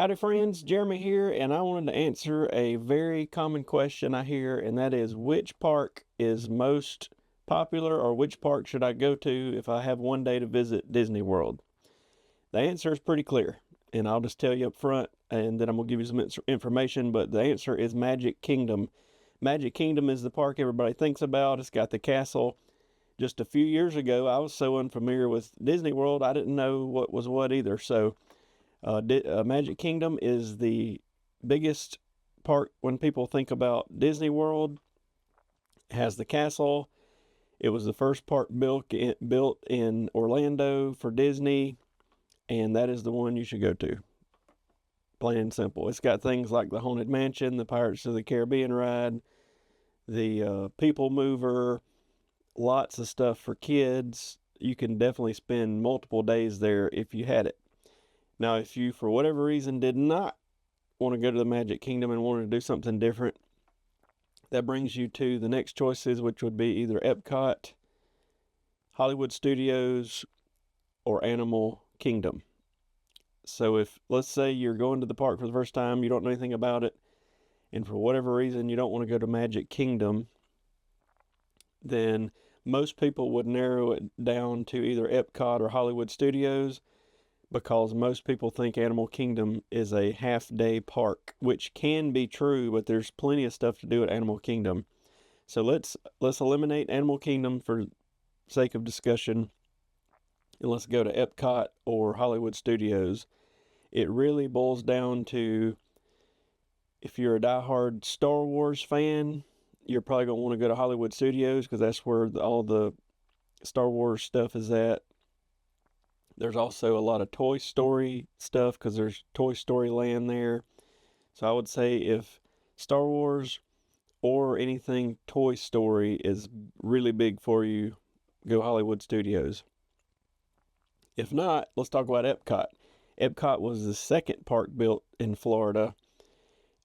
Howdy, friends. Jeremy here, and I wanted to answer a very common question I hear, and that is which park is most popular, or which park should I go to if I have one day to visit Disney World? The answer is pretty clear, and I'll just tell you up front, and then I'm going to give you some information. But the answer is Magic Kingdom. Magic Kingdom is the park everybody thinks about. It's got the castle. Just a few years ago, I was so unfamiliar with Disney World, I didn't know what was what either. So, Magic Kingdom is the biggest park when people think about Disney World. It has the castle. It was the first park built in Orlando for Disney, and that is the one you should go to. Plain and simple. It's got things like the Haunted Mansion, the Pirates of the Caribbean ride, the People Mover, lots of stuff for kids. You can definitely spend multiple days there if you had it. Now, if you, for whatever reason, did not want to go to the Magic Kingdom and wanted to do something different, that brings you to the next choices, which would be either Epcot, Hollywood Studios, or Animal Kingdom. So if, let's say you're going to the park for the first time, you don't know anything about it, and for whatever reason you don't want to go to Magic Kingdom, then most people would narrow it down to either Epcot or Hollywood Studios, because most people think Animal Kingdom is a half-day park, which can be true, but there's plenty of stuff to do at Animal Kingdom. So let's eliminate Animal Kingdom for sake of discussion, and let's go to Epcot or Hollywood Studios. It really boils down to, if you're a diehard Star Wars fan, you're probably going to want to go to Hollywood Studios because that's where all the Star Wars stuff is at. There's also a lot of Toy Story stuff because there's Toy Story Land there. So I would say if Star Wars or anything Toy Story is really big for you, go Hollywood Studios. If not, let's talk about Epcot. Epcot was the second park built in Florida,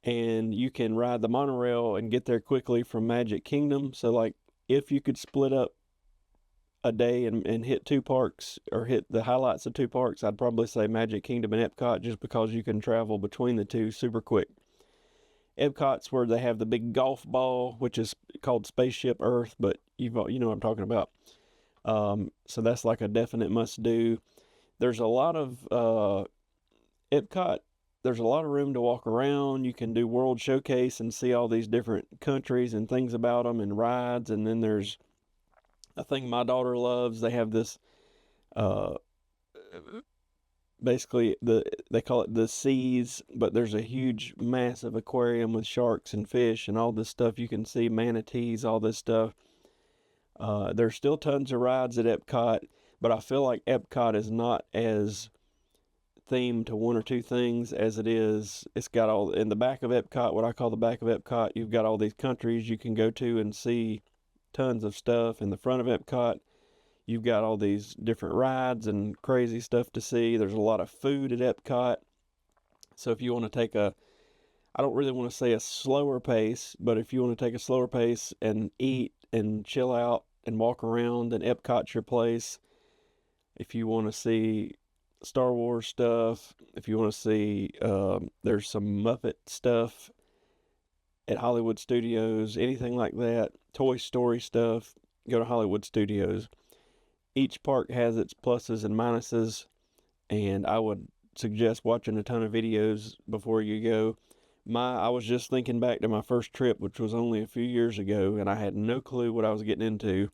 and you can ride the monorail and get there quickly from Magic Kingdom. So, like, if you could split up a day and hit two parks, or hit the highlights of two parks, I'd probably say Magic Kingdom and Epcot, just because you can travel between the two super quick. Epcot's where they have the big golf ball, which is called Spaceship Earth, but you know what I'm talking about. So that's like a definite must do. There's a lot of Epcot. There's a lot of room to walk around. You can do World Showcase and see all these different countries and things about them and rides. And then there's a thing my daughter loves. They have this, uh, basically they call it the Seas, but there's a huge, massive aquarium with sharks and fish and all this stuff. You can see manatees, all this stuff. There's still tons of rides at Epcot, but I feel like Epcot is not as themed to one or two things as it is. It's got all in the back of Epcot, what I call the back of Epcot. You've got all these countries you can go to and see tons of stuff. In the front of Epcot, you've got all these different rides and crazy stuff to see. There's a lot of food at Epcot. So if you want to take I don't really want to say a slower pace, but if you want to take a slower pace and eat and chill out and walk around, then Epcot's your place. If you want to see Star Wars stuff, if you want to see, there's some Muppet stuff at Hollywood Studios, anything like that, Toy Story stuff, go to Hollywood Studios. Each park has its pluses and minuses, and I would suggest watching a ton of videos before you go. I was just thinking back to my first trip, which was only a few years ago, and I had no clue what I was getting into.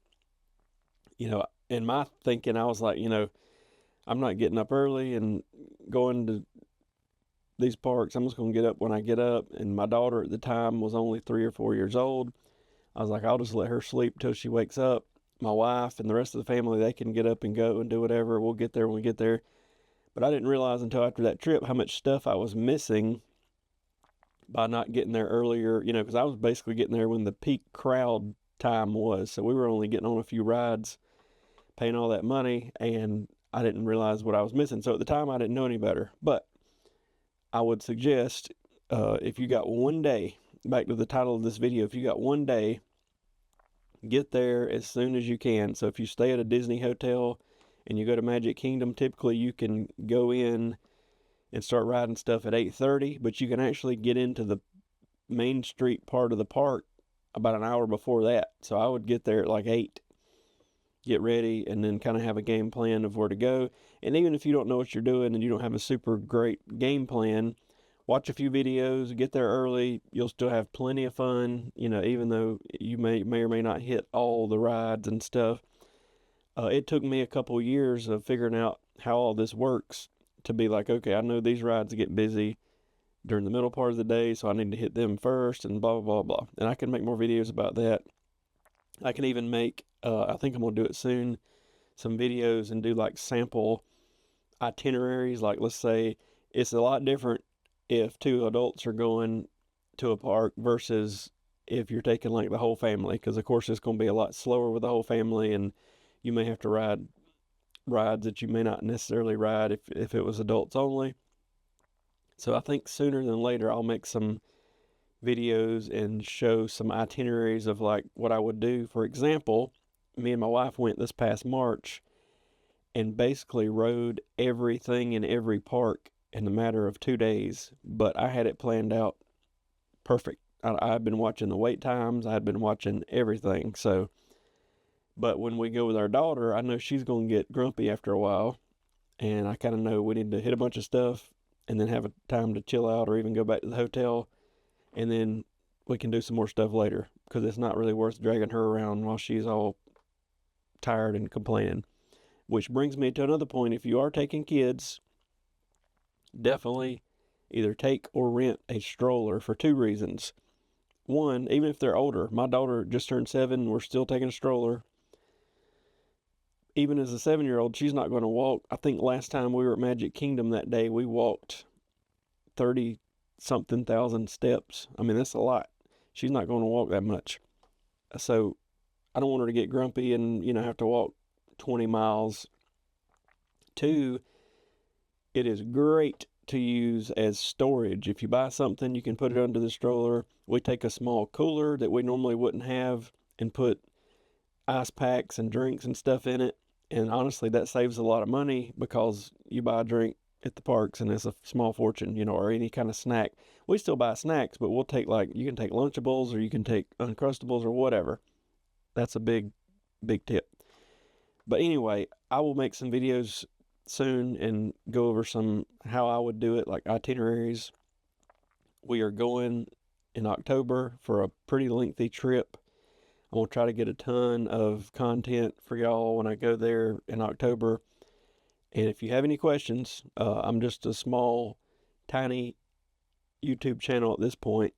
In my thinking, I was like, I'm not getting up early and going to these parks. I'm just going to get up when I get up. And my daughter at the time was only 3 or 4 years old. I was like, I'll just let her sleep till she wakes up. My wife and the rest of the family, they can get up and go and do whatever. We'll get there when we get there. But I didn't realize until after that trip how much stuff I was missing by not getting there earlier, because I was basically getting there when the peak crowd time was. So we were only getting on a few rides, paying all that money, and I didn't realize what I was missing. So at the time, I didn't know any better. But I would suggest, if you got one day, back to the title of this video, if you got one day, get there as soon as you can. So if you stay at a Disney hotel and you go to Magic Kingdom, typically you can go in and start riding stuff at 8:30, but you can actually get into the main street part of the park about an hour before that. So I would get there at like 8, get ready, and then kind of have a game plan of where to go. And even if you don't know what you're doing and you don't have a super great game plan, watch a few videos, get there early. You'll still have plenty of fun, even though you may or may not hit all the rides and stuff. It took me a couple years of figuring out how all this works to be like, okay, I know these rides get busy during the middle part of the day, so I need to hit them first, and blah, blah, blah, blah. And I can make more videos about that. I can even make, I think I'm going to do it soon, some videos and do like sample itineraries. Like, let's say it's a lot different if 2 adults are going to a park versus if you're taking like the whole family, because of course it's going to be a lot slower with the whole family, and you may have to ride rides that you may not necessarily ride if it was adults only. So I think sooner than later I'll make some videos and show some itineraries of like what I would do. For example, me and my wife went this past March and basically rode everything in every park in a matter of 2 days, but I had it planned out perfect. I've been watching the wait times, I'd been watching everything. So, but when we go with our daughter, I know she's going to get grumpy after a while, and I kind of know we need to hit a bunch of stuff and then have a time to chill out or even go back to the hotel, and then we can do some more stuff later, because it's not really worth dragging her around while she's all tired and complaining. Which brings me to another point. If you are taking kids, definitely either take or rent a stroller for 2 reasons. One, even if they're older, my daughter just turned 7, we're still taking a stroller. Even as a 7-year-old, she's not going to walk. I think last time we were at Magic Kingdom that day, we walked 30-something thousand steps. I mean, that's a lot. She's not going to walk that much. So I don't want her to get grumpy and, have to walk 20 miles. 2, it is great to use as storage. If you buy something, you can put it under the stroller. We take a small cooler that we normally wouldn't have and put ice packs and drinks and stuff in it. And honestly, that saves a lot of money, because you buy a drink at the parks and it's a small fortune, or any kind of snack. We still buy snacks, but we'll take you can take Lunchables or you can take Uncrustables or whatever. That's a big, big tip. But anyway, I will make some videos soon and go over how I would do it, like itineraries. We are going in October for a pretty lengthy trip. I'm going to try to get a ton of content for y'all when I go there in October. And if you have any questions, I'm just a small, tiny YouTube channel at this point,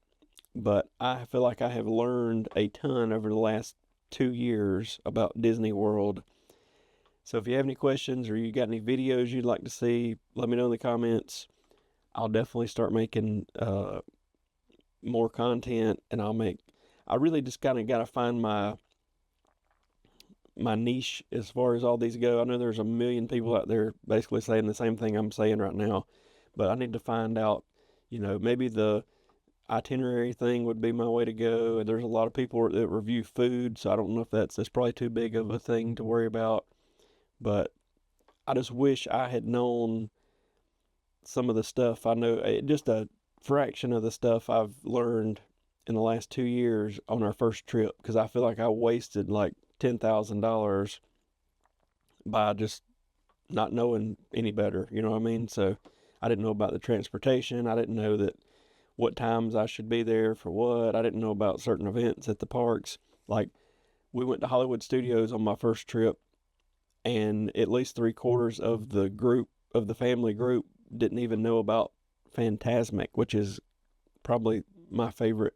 but I feel like I have learned a ton over the last 2 years about Disney World. So if you have any questions or you got any videos you'd like to see, let me know in the comments. I'll definitely start making more content, and I really just kind of got to find my niche as far as all these go. I know there's a million people out there basically saying the same thing I'm saying right now, but I need to find out, maybe the itinerary thing would be my way to go. And there's a lot of people that review food, so I don't know if that's probably too big of a thing to worry about. But I just wish I had known some of the stuff I know, just a fraction of the stuff I've learned in the last 2 years on our first trip, because I feel like I wasted like $10,000 by just not knowing any better, you know what I mean? So I didn't know about the transportation. I didn't know what times I should be there for what. I didn't know about certain events at the parks. Like, we went to Hollywood Studios on my first trip, and at least 3/4 of the family group didn't even know about Fantasmic, which is probably my favorite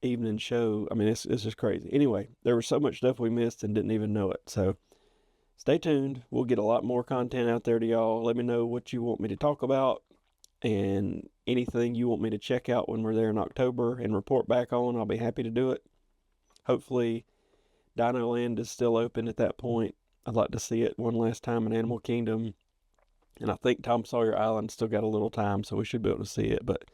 evening show. I mean, it's just crazy. Anyway, there was so much stuff we missed and didn't even know it. So stay tuned. We'll get a lot more content out there to y'all. Let me know what you want me to talk about and anything you want me to check out when we're there in October and report back on. I'll be happy to do it. Hopefully Dino Land is still open at that point. I'd like to see it one last time in Animal Kingdom. And I think Tom Sawyer Island still got a little time, so we should be able to see it. But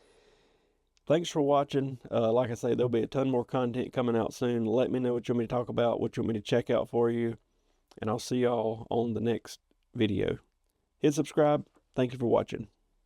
thanks for watching. Like I say, there'll be a ton more content coming out soon. Let me know what you want me to talk about, what you want me to check out for you. And I'll see y'all on the next video. Hit subscribe. Thank you for watching.